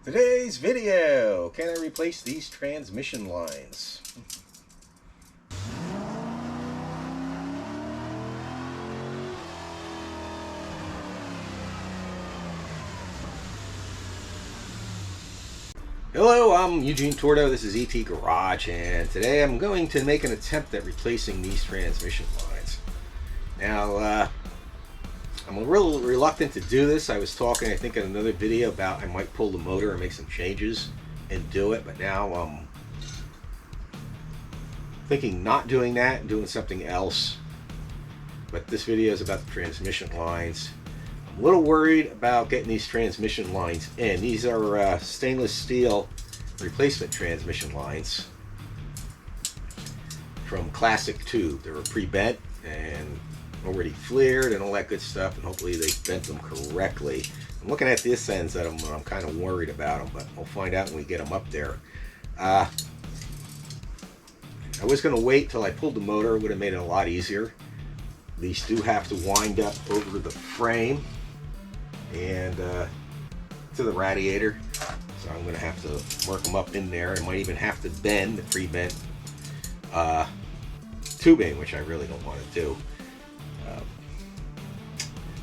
Today's video, can I replace these transmission lines? Hello, I'm Eugene Tordo, this is ET Garage, and today I'm going to make an attempt at replacing these transmission lines. Now, I'm a little reluctant to do this. I was talking, I think, in another video about I might pull the motor and make some changes and do it, but now I'm thinking not doing that and doing something else. But this video is about the transmission lines. I'm a little worried about getting these transmission lines in. These are stainless steel replacement transmission lines from Classic Tube. They were pre-bent and already flared and all that good stuff, and hopefully they bent them correctly. I'm looking at this ends at them and I'm kind of worried about them, but we'll find out when we get them up there. I was going to wait till I pulled the motor. It would have made it a lot easier. These do have to wind up over the frame and to the radiator, so I'm going to have to work them up in there. I might even have to bend the pre-bent tubing, which I really don't want to do.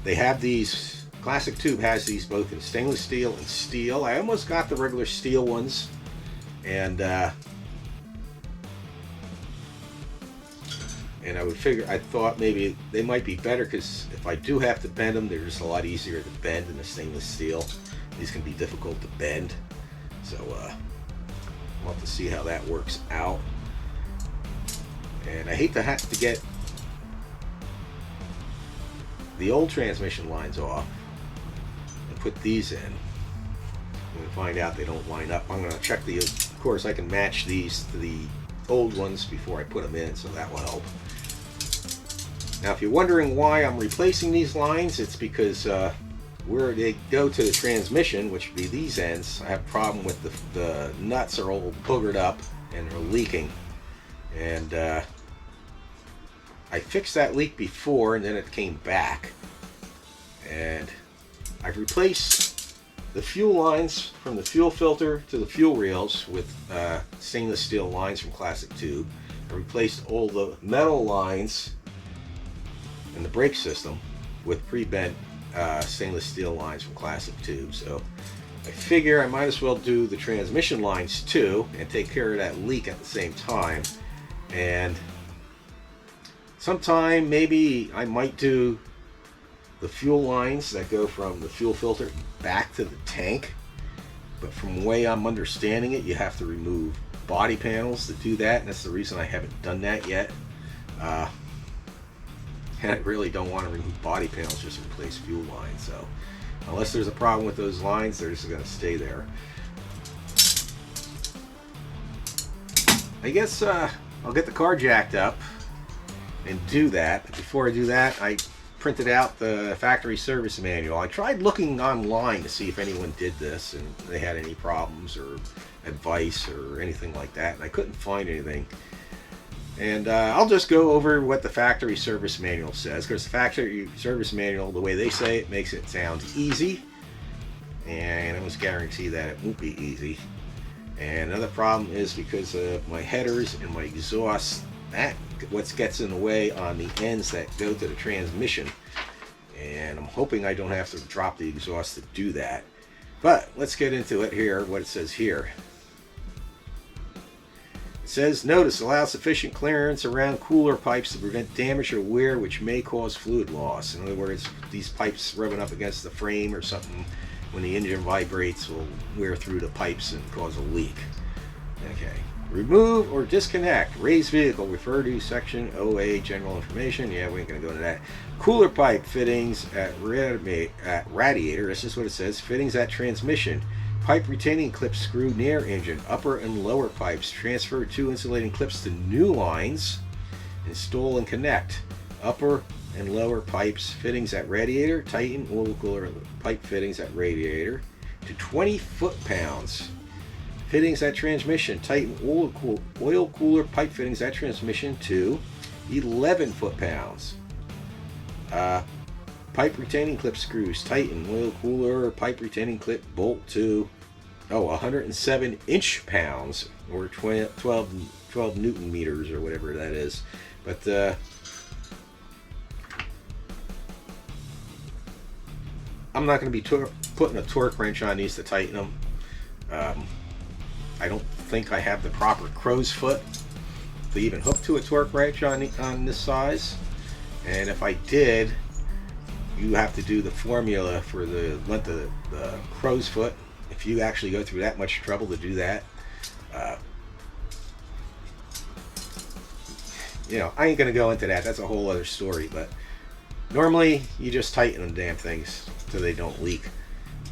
They have these, Classic Tube has these both in stainless steel and steel. I almost got the regular steel ones, and I thought maybe they might be better, because if I do have to bend them, they're just a lot easier to bend than the stainless steel. These can be difficult to bend, so we'll have to see how that works out. And I hate to have to get the old transmission lines off and put these in. I'm going to find out they don't line up. I'm going to check the, of course I can match these to the old ones before I put them in, so that will help. Now if you're wondering why I'm replacing these lines, it's because where they go to the transmission, which would be these ends, I have a problem with the nuts are all boogered up and they're leaking. And I fixed that leak before and then it came back. And I've replaced the fuel lines from the fuel filter to the fuel rails with stainless steel lines from Classic Tube. I replaced all the metal lines in the brake system with pre-bent stainless steel lines from Classic Tube. So I figure I might as well do the transmission lines too and take care of that leak at the same time. And sometime maybe I might do the fuel lines that go from the fuel filter back to the tank, but from the way I'm understanding it, you have to remove body panels to do that, and that's the reason I haven't done that yet. And I really don't want to remove body panels, just replace fuel lines. So unless there's a problem with those lines, they're just going to stay there. I guess I'll get the car jacked up and do that. But before I do that, I printed out the factory service manual. I tried looking online to see if anyone did this and they had any problems or advice or anything like that, and I couldn't find anything. And I'll just go over what the factory service manual says, because the factory service manual, the way they say it, makes it sound easy, and I almost guarantee that it won't be easy. And another problem is because of my headers and my exhaust, that what gets in the way on the ends that go to the transmission, and I'm hoping I don't have to drop the exhaust to do that. But let's get into it here, what it says here. It says, notice, allow sufficient clearance around cooler pipes to prevent damage or wear which may cause fluid loss. In other words, these pipes rubbing up against the frame or something, when the engine vibrates, will wear through the pipes and cause a leak. Okay. Remove or disconnect raised vehicle. Refer to section OA general information. Yeah, we ain't gonna go into that. Cooler pipe fittings at radiator. This is what it says. Fittings at transmission. Pipe retaining clips screw near engine. Upper and lower pipes. Transfer 2 insulating clips to new lines. Install and connect. Upper and lower pipes. Fittings at radiator. Tighten oil cooler pipe fittings at radiator to 20 foot-pounds. Fittings at transmission. Tighten oil cooler pipe fittings at transmission to 11 foot-pounds. Pipe retaining clip screws. Tighten oil cooler pipe retaining clip bolt to oh, 107 inch-pounds, or 12 Newton meters, or whatever that is. But I'm not going to be putting a torque wrench on these to tighten them. I don't think I have the proper crow's foot to even hook to a torque wrench on this size. And if I did, you have to do the formula for the length of the crow's foot. If you actually go through that much trouble to do that, you know, I ain't gonna go into that. That's a whole other story. But normally, you just tighten the damn things so they don't leak.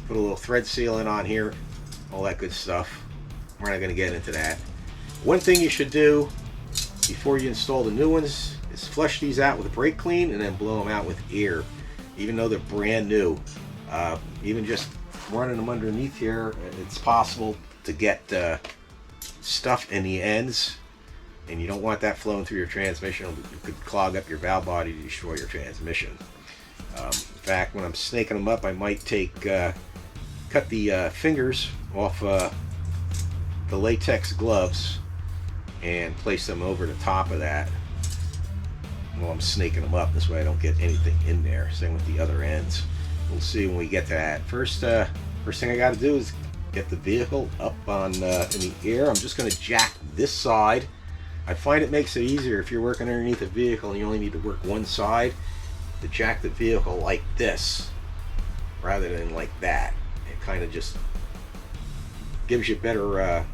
Put a little thread sealant on here, all that good stuff. We're not gonna get into that. One thing you should do before you install the new ones is flush these out with a brake clean and then blow them out with air, even though they're brand new. Even just running them underneath here, it's possible to get stuff in the ends, and you don't want that flowing through your transmission. It could clog up your valve body to destroy your transmission. In fact, when I'm snaking them up, I might cut the fingers off the latex gloves and place them over the top of that while I'm snaking them up. This way I don't get anything in there. Same with the other ends. We'll see when we get to that. First thing I got to do is get the vehicle up on in the air. I'm just going to jack this side. I find it makes it easier if you're working underneath a vehicle and you only need to work one side, to jack the vehicle like this rather than like that. It kind of just gives you better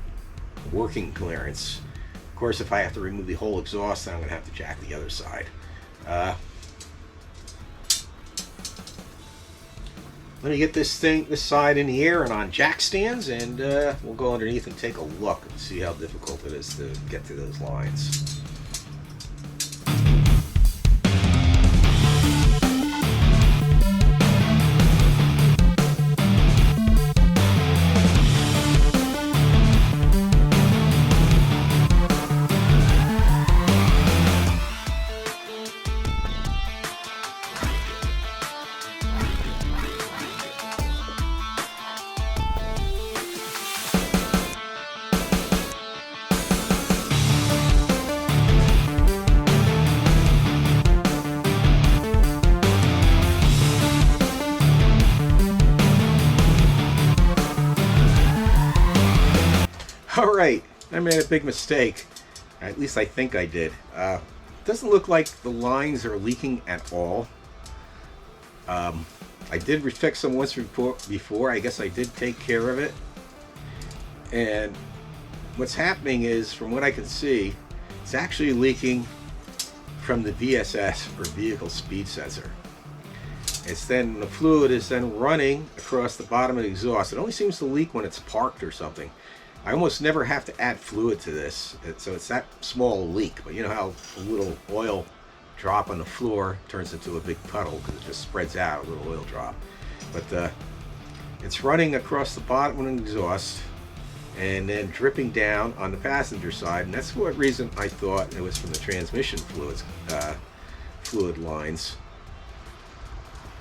working clearance. Of course, if I have to remove the whole exhaust, then I'm going to have to jack the other side. Let me get this side in the air and on jack stands, and we'll go underneath and take a look and see how difficult it is to get to those lines. Alright, I made a big mistake. At least I think I did. It doesn't look like the lines are leaking at all. I did refix them once before. I guess I did take care of it. And what's happening is, from what I can see, it's actually leaking from the VSS, or vehicle speed sensor. It's then, the fluid is then running across the bottom of the exhaust. It only seems to leak when it's parked or something. I almost never have to add fluid to this, so it's that small leak. But you know how a little oil drop on the floor turns into a big puddle because it just spreads out, a little oil drop. But it's running across the bottom of the exhaust and then dripping down on the passenger side, and that's what reason I thought it was from the transmission fluid lines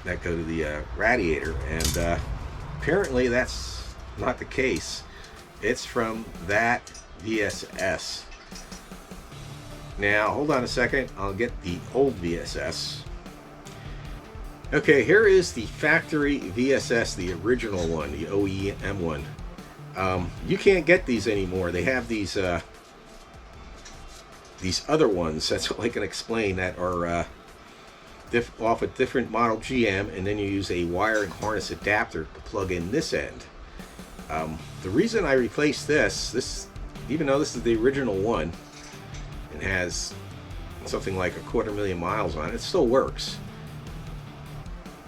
that go to the radiator, and apparently that's not the case. It's from that VSS. Now, hold on a second. I'll get the old VSS. Okay, here is the factory VSS, the original one, the OEM one. You can't get these anymore. They have these other ones, that's all I can explain, that are off a different model GM, and then you use a wire and harness adapter to plug in this end. The reason I replaced this, even though this is the original one, and has something like 250,000 miles on it, it still works.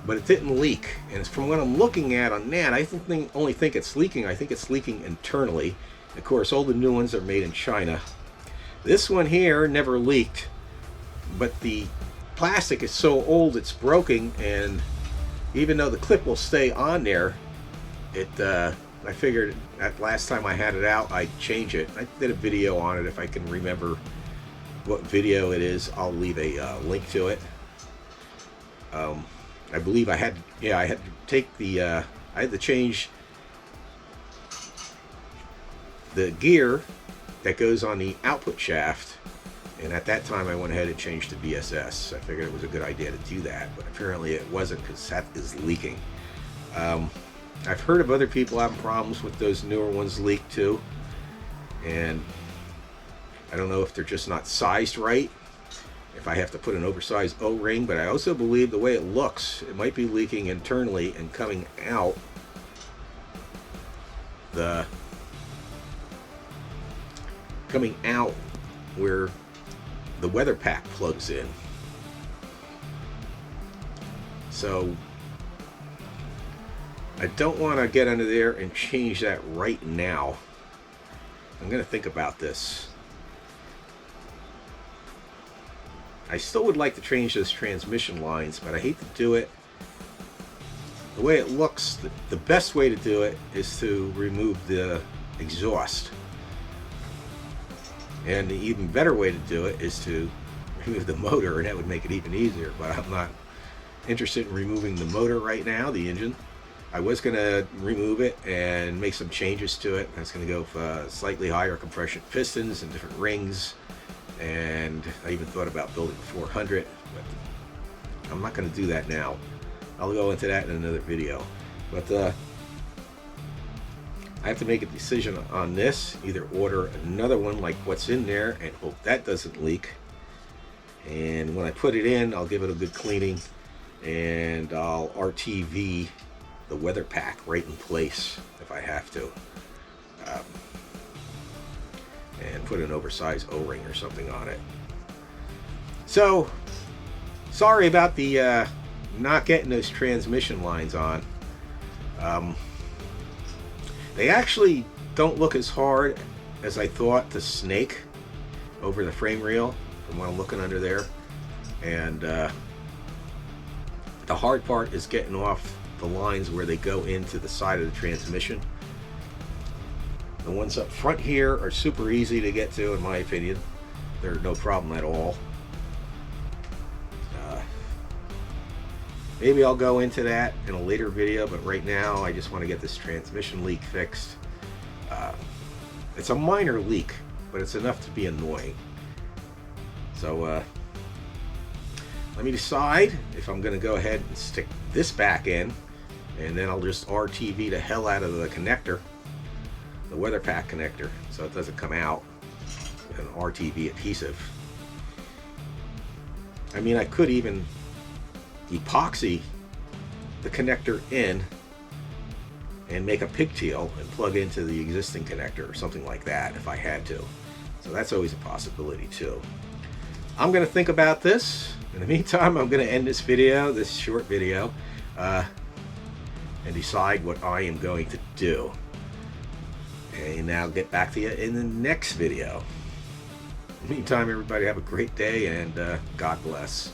But it didn't leak, and from what I'm looking at on that, I only think it's leaking. I think it's leaking internally. Of course, all the new ones are made in China. This one here never leaked, but the plastic is so old it's broken, and even though the clip will stay on there, I figured that last time I had it out, I'd change it. I did a video on it. If I can remember what video it is, I'll leave a link to it. I believe I had to take the I had to change the gear that goes on the output shaft, and at that time I went ahead and changed to BSS. I figured it was a good idea to do that, but apparently it wasn't, because that is leaking. I've heard of other people having problems with those newer ones leak too, and I don't know if they're just not sized right, if I have to put an oversized O-ring, but I also believe the way it looks, it might be leaking internally and coming out where the weather pack plugs in. So I don't want to get under there and change that right now. I'm going to think about this. I still would like to change those transmission lines, but I hate to do it. The way it looks, the best way to do it is to remove the exhaust. And the even better way to do it is to remove the motor, and that would make it even easier. But I'm not interested in removing the motor right now, the engine. I was going to remove it and make some changes to it. I was going to go for slightly higher compression pistons and different rings. And I even thought about building a 400, but I'm not going to do that now. I'll go into that in another video. But I have to make a decision on this. Either order another one like what's in there and hope that doesn't leak. And when I put it in, I'll give it a good cleaning, and I'll RTV the weather pack right in place if I have to. And put an oversized O-ring or something on it. So, sorry about the not getting those transmission lines on. They actually don't look as hard as I thought to snake over the frame rail from what I'm looking under there. And the hard part is getting off the lines where they go into the side of the transmission. The ones up front here are super easy to get to, in my opinion. They're no problem at all. Maybe I'll go into that in a later video, but right now I just want to get this transmission leak fixed. It's a minor leak, but it's enough to be annoying. So let me decide if I'm going to go ahead and stick this back in, and then I'll just RTV the hell out of the connector, the weather pack connector, so it doesn't come out with an RTV adhesive. I mean, I could even epoxy the connector in and make a pigtail and plug into the existing connector or something like that if I had to. So that's always a possibility too. I'm going to think about this. In the meantime, I'm going to end this video, this short video, and decide what I am going to do. And I'll get back to you in the next video. In the meantime, everybody have a great day, and God bless.